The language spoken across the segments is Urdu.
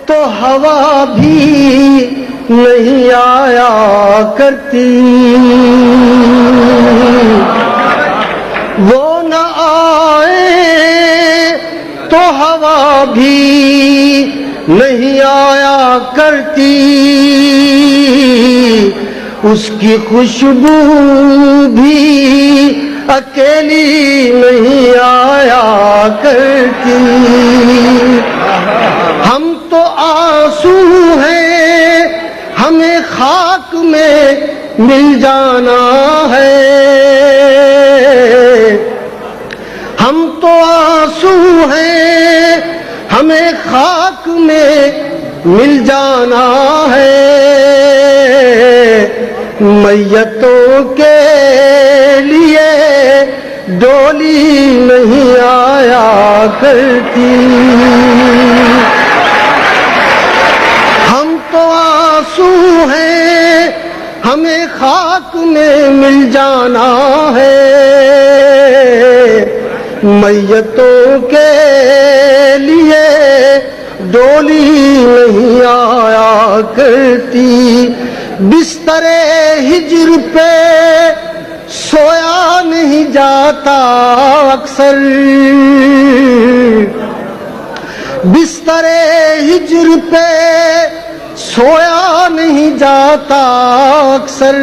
تو ہوا بھی نہیں آیا کرتی، وہ نہ آئے تو ہوا بھی نہیں آیا کرتی، اس کی خوشبو بھی اکیلی نہیں آیا کرتی۔ ہم تو آنسو ہیں، ہمیں خاک میں مل جانا ہے، ہم تو آنسو ہیں، ہمیں خاک میں مل جانا ہے، میتوں کے لیے ڈولی نہیں آیا کرتی۔ ہم تو آنسو ہیں، ہمیں خاک میں مل جانا ہے، میتوں کے لیے ڈولی نہیں آیا کرتی۔ بستر ہجر پہ سویا نہیں جاتا اکثر، بستر ہجر پہ سویا نہیں جاتا اکثر،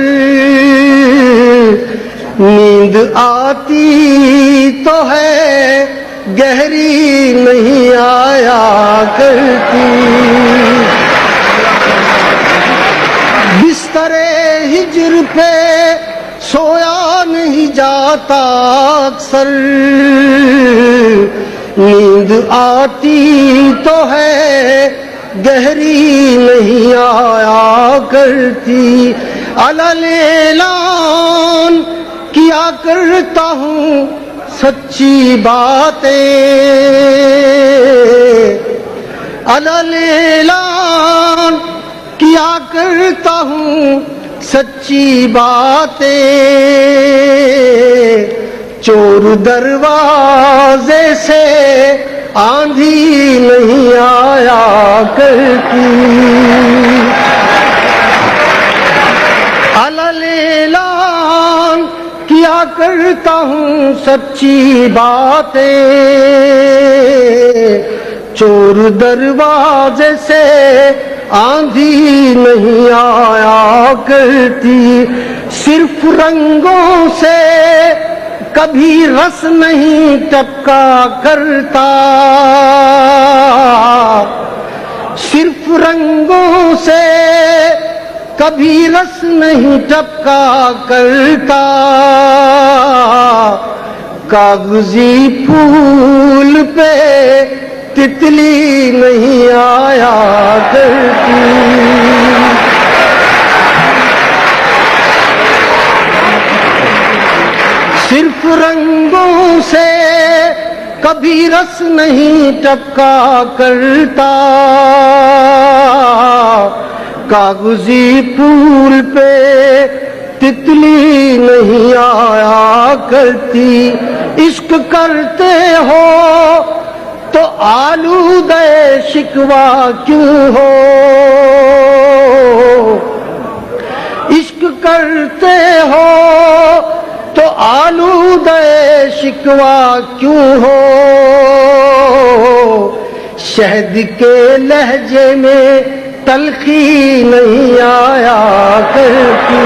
نیند آتی تو ہے گہری نہیں آیا کرتی۔ بستر ہجر پہ سویا نہیں جاتا اکثر، نیند آتی تو ہے گہری نہیں آیا کرتی۔ علل اعلان کیا کرتا ہوں سچی باتیں، علل اعلان کیا کرتا ہوں سچی باتیں، چور دروازے سے آندھی نہیں آیا کرتی، علل اعلان کیا کرتا ہوں سچی باتیں، چور دروازے سے آندھی نہیں آیا کرتی۔ صرف رنگوں سے کبھی رس نہیں ٹپکا کرتا، صرف رنگوں سے کبھی رس نہیں ٹپکا کرتا، کاغذی پھول پہ تتلی نہیں آیا کرتی۔ صرف رنگوں سے کبھی رس نہیں ٹپکا کرتا، کاغذی پھول پہ تتلی نہیں آیا کرتی۔ عشق کرتے ہو تو آلودہ شکوہ کیوں ہو، عشق کرتے ہو تو آلودہ شکوہ کیوں ہو، شہد کے لہجے میں تلخی نہیں آیا کرتی۔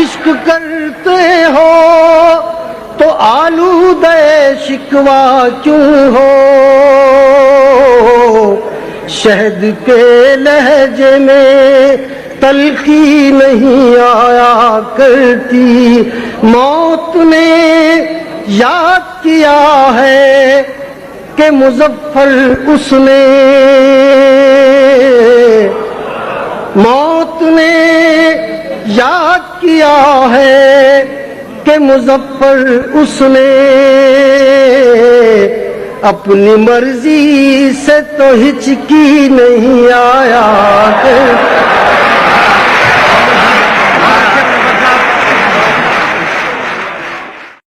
عشق کرتے ہو تو آلودہ شکوہ کیوں ہو، شہد کے لہجے میں تلخی نہیں آیا کرتی۔ موت نے یاد کیا ہے کہ مظفر اس نے، موت نے یاد کیا ہے کہ مظفر اس نے، اپنی مرضی سے تو ہچکی نہیں آیا کرتی۔